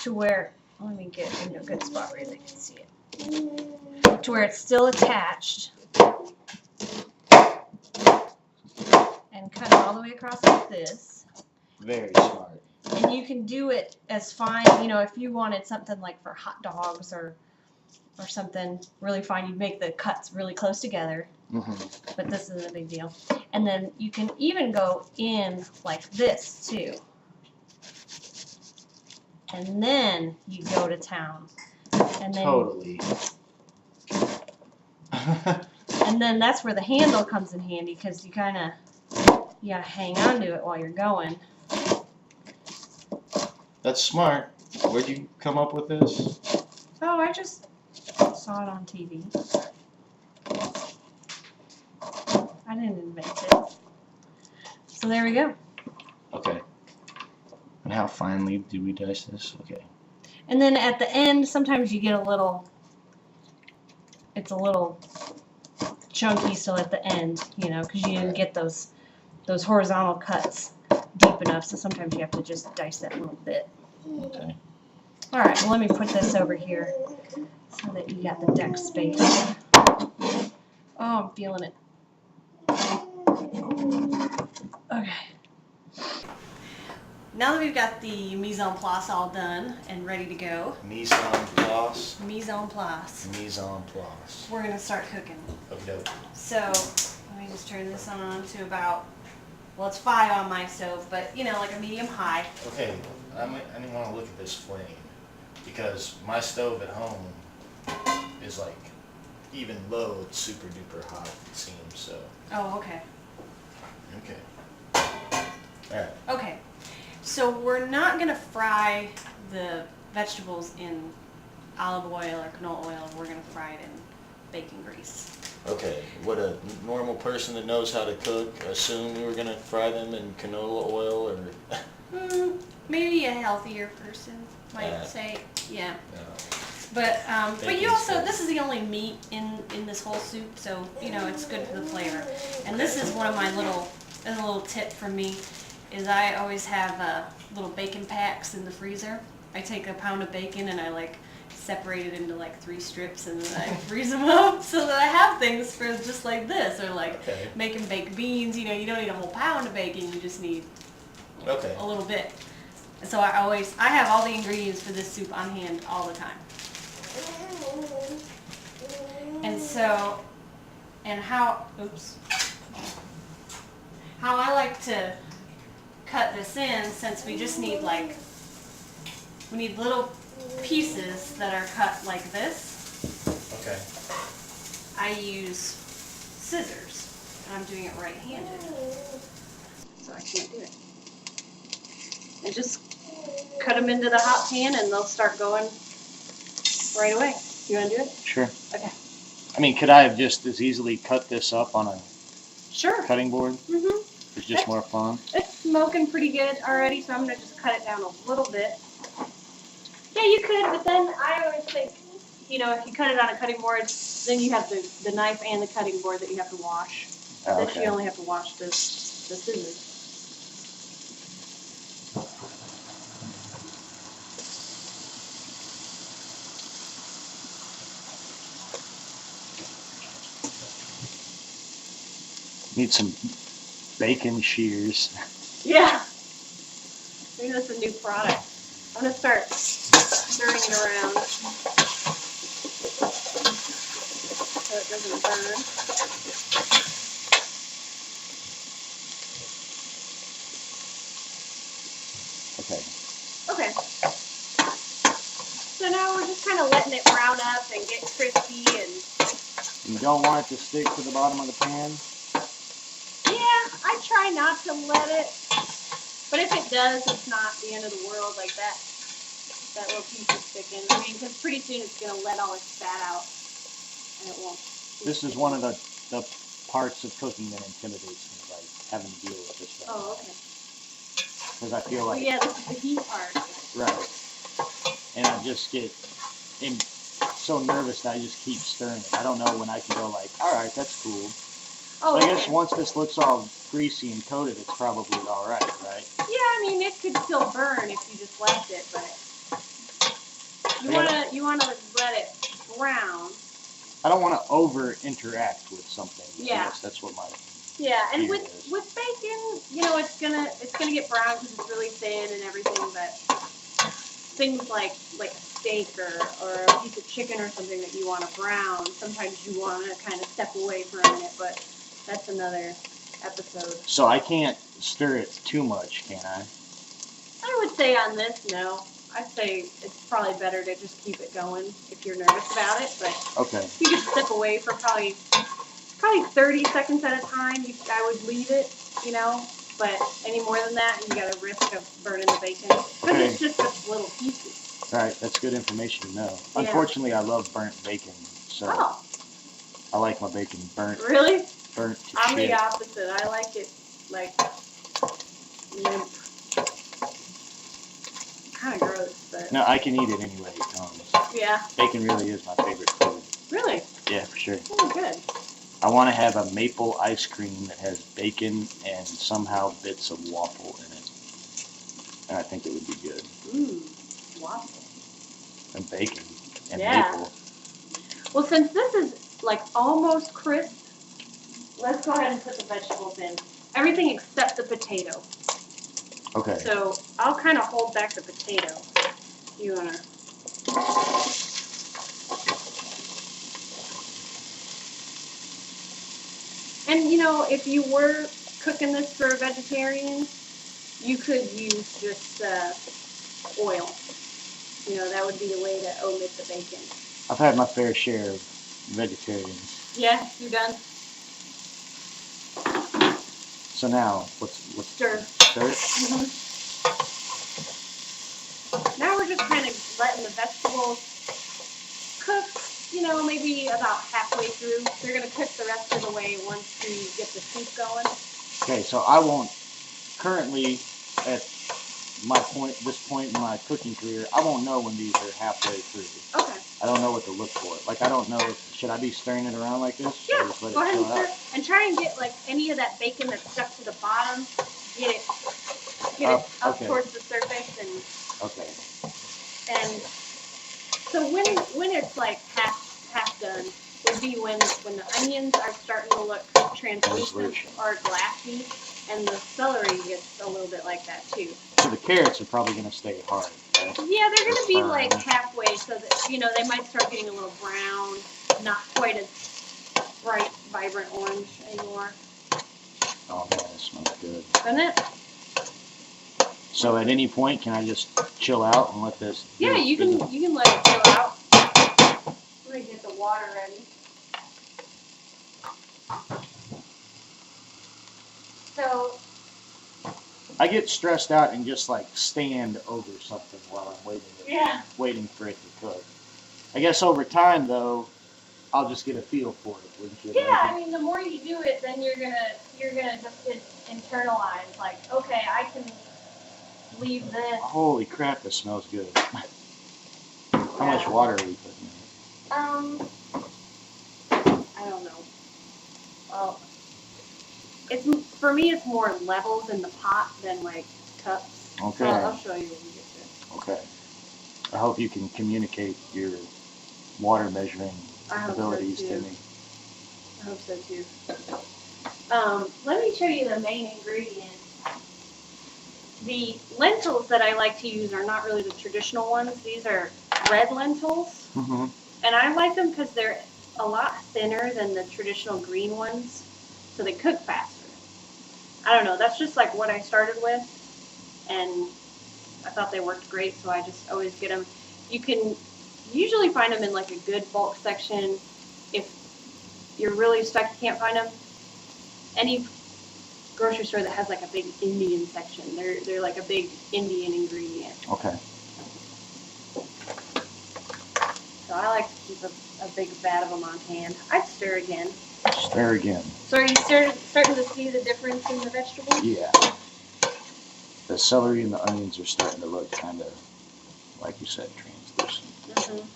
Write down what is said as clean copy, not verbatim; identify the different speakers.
Speaker 1: to where, let me get in a good spot where they can see it, to where it's still attached, and cut it all the way across like this.
Speaker 2: Very smart.
Speaker 1: And you can do it as fine, you know, if you wanted something like for hot dogs or something really fine, you'd make the cuts really close together. But this isn't a big deal. And then you can even go in like this too. And then you go to town. And then,
Speaker 2: totally.
Speaker 1: And then that's where the handle comes in handy, because you gotta hang on to it while you're going.
Speaker 2: That's smart. Where'd you come up with this?
Speaker 1: Oh, I just saw it on TV. I didn't invent it. So there we go.
Speaker 2: Okay. And how finely do we dice this? Okay.
Speaker 1: And then at the end, sometimes you get a little, it's a little chunky still at the end, you know, because you didn't get those horizontal cuts deep enough. So sometimes you have to just dice that little bit.
Speaker 2: Okay.
Speaker 1: All right, well, let me put this over here so that you got the deck space. Oh, I'm feeling it. Okay. Now that we've got the mise en place all done and ready to go.
Speaker 2: Mise en place.
Speaker 1: Mise en place.
Speaker 2: Mise en place.
Speaker 1: We're gonna start cooking.
Speaker 2: Okay.
Speaker 1: So let me just turn this on to about, well, it's 5 on my stove, but you know, like a medium high.
Speaker 2: Okay. I didn't want to look at this flame because my stove at home is like even low, it's super duper hot, it seems. So.
Speaker 1: Oh, okay.
Speaker 2: Okay. All right.
Speaker 1: Okay. So we're not gonna fry the vegetables in olive oil or canola oil. We're gonna fry it in bacon grease.
Speaker 2: Okay. Would a normal person that knows how to cook assume we were gonna fry them in canola oil or?
Speaker 1: Maybe a healthier person might say, yeah.
Speaker 2: No.
Speaker 1: But you also, this is the only meat in this whole soup, so you know it's good for the flavor. And this is one of my a little tip from me, is I always have little bacon packs in the freezer. I take a pound of bacon and I like separate it into like 3 strips, and then I freeze them up so that I have things for just like this, or like making baked beans. You know, you don't need a whole pound of bacon, you just need a little bit. And so I have all the ingredients for this soup on hand all the time. And so, how I like to cut this in, since we just need we need little pieces that are cut like this.
Speaker 2: Okay.
Speaker 1: I use scissors, and I'm doing it right-handed, so I can't do it. And just cut them into the hot pan, and they'll start going right away. You want to do it?
Speaker 2: Sure.
Speaker 1: Okay.
Speaker 2: I mean, could I have just as easily cut this up on a cutting board?
Speaker 1: Mm-hmm.
Speaker 2: It's just more fun.
Speaker 1: It's smoking pretty good already, so I'm going to just cut it down a little bit. Yeah, you could, but then I always think, you know, if you cut it on a cutting board, then you have the knife and the cutting board that you have to wash.
Speaker 2: Oh,
Speaker 1: This you only have to wash the scissors.
Speaker 2: Need some bacon shears.
Speaker 1: Yeah. Maybe that's a new product. I'm going to start stirring it around so it doesn't burn.
Speaker 2: Okay.
Speaker 1: Okay. So now we're just kind of letting it brown up and get crispy, and
Speaker 2: You don't want it to stick to the bottom of the pan?
Speaker 1: yeah, I try not to let it, but if it does, it's not the end of the world. Like that little piece is sticking. I mean, because pretty soon it's going to let all its fat out, and it won't.
Speaker 2: This is one of the parts of cooking that intimidates me, like having to deal with this.
Speaker 1: Oh, okay.
Speaker 2: Because I feel like...
Speaker 1: yeah, this is the heat part.
Speaker 2: Right. And I just get so nervous that I just keep stirring it. I don't know when I can go like, all right, that's cool.
Speaker 1: Oh,
Speaker 2: I guess once this looks all greasy and coated, it's probably all right, right?
Speaker 1: Yeah, I mean, it could still burn if you just left it, but You wanna let it brown.
Speaker 3: I don't want to over interact with something.
Speaker 1: Yeah.
Speaker 3: Yes, that's what my.
Speaker 1: Yeah, and
Speaker 3: Here
Speaker 1: with
Speaker 3: it is.
Speaker 1: bacon, you know, it's gonna get brown because it's really thin and everything. But things like a steak or a piece of chicken or something that you want to brown, sometimes you want to kind of step away for a minute. But that's another episode.
Speaker 3: So I can't stir it too much, can I?
Speaker 1: I would say on this, no. I'd say it's probably better to just keep it going if you're nervous about it. But
Speaker 3: Okay.
Speaker 1: you could step away for probably 30 seconds at a time. I would leave it, you know. But any more than that, you got a risk of burning the bacon because
Speaker 3: Okay.
Speaker 1: it's just such little pieces.
Speaker 3: All right, that's good information to know.
Speaker 1: Yeah.
Speaker 3: Unfortunately, I love burnt bacon, so
Speaker 1: Oh,
Speaker 3: I like my bacon burnt
Speaker 1: really?
Speaker 3: to
Speaker 1: I'm
Speaker 3: shit.
Speaker 1: the opposite. I like it like limp. Kind of gross, but
Speaker 3: No, I can eat it anyway it comes.
Speaker 1: yeah.
Speaker 3: Bacon really is my favorite food.
Speaker 1: Really?
Speaker 3: Yeah, for sure.
Speaker 1: Oh, good.
Speaker 3: I want to have a maple ice cream that has bacon and somehow bits of waffle in it. And I think it would be good.
Speaker 1: Waffle.
Speaker 3: And bacon and
Speaker 1: Yeah.
Speaker 3: maple.
Speaker 1: Well, since this is like almost crisp, let's go ahead and put the vegetables in. Everything except the potato.
Speaker 3: Okay.
Speaker 1: So I'll kind of hold back the potato. You wanna? And you know, if you were cooking this for a vegetarian, you could use just oil. You know, that would be the way to omit the bacon.
Speaker 3: I've had my fair share of vegetarians.
Speaker 1: Yeah, you done?
Speaker 3: So now, what's
Speaker 1: Stir.
Speaker 3: stir it?
Speaker 1: Now we're just kind of letting the vegetables cook, you know, maybe about halfway through. They're going to cook the rest of the way once we get the soup going.
Speaker 3: Okay, so I won't, currently at this point in my cooking career, I won't know when these are halfway through.
Speaker 1: Okay.
Speaker 3: I don't know what to look for. Like, I don't know, should I be stirring it around like this? Should I
Speaker 1: Yeah,
Speaker 3: just let
Speaker 1: go
Speaker 3: it
Speaker 1: ahead and
Speaker 3: chill out?
Speaker 1: stir. And try and get like any of that bacon that's stuck to the bottom, get it up
Speaker 3: okay.
Speaker 1: towards the surface
Speaker 3: Okay.
Speaker 1: and so when it's like half done would be when the onions are starting to look translucent or glassy, and the celery gets a little bit like that too.
Speaker 3: So the carrots are probably going to stay hard, right?
Speaker 1: Yeah, they're going to be
Speaker 3: Fine.
Speaker 1: like halfway, so that, you know, they might start getting a little brown, not quite as bright, vibrant orange anymore.
Speaker 3: Oh man, it smells good.
Speaker 1: Doesn't it?
Speaker 3: So at any point, can I just chill out and let this?
Speaker 1: Yeah, you can let it chill out. We're going to get the water ready. So
Speaker 3: I get stressed out and just like stand over something while I'm waiting for it to cook. I guess over time though, I'll just get a feel for it, wouldn't you?
Speaker 1: yeah, I mean, the more you do it, then you're gonna just get internalized. Like, okay, I can leave this.
Speaker 3: Holy crap, this smells good. How much water are we putting in it?
Speaker 1: I don't know. Well, for me, it's more levels in the pot than like cups.
Speaker 3: Okay.
Speaker 1: So I'll show you when we get there.
Speaker 3: Okay. I hope you can communicate your water measuring abilities to me.
Speaker 1: I hope so too. Let me show you the main ingredient. The lentils that I like to use are not really the traditional ones. These are red lentils.
Speaker 3: Mm-hmm.
Speaker 1: And I like them because they're a lot thinner than the traditional green ones, so they cook faster. I don't know, that's just like what I started with, and I thought they worked great, so I just always get them. You can usually find them in like a good bulk section. If you're really stuck, you can't find them, any grocery store that has like a big Indian section, they're like a big Indian ingredient.
Speaker 3: Okay.
Speaker 1: So I like to keep a big vat of them on hand. I'd stir again.
Speaker 3: Stir again.
Speaker 1: So are you starting to see the difference in the vegetables?
Speaker 3: Yeah. The celery and the onions are starting to look kind of, like you said, translucent.
Speaker 1: Mm-hmm.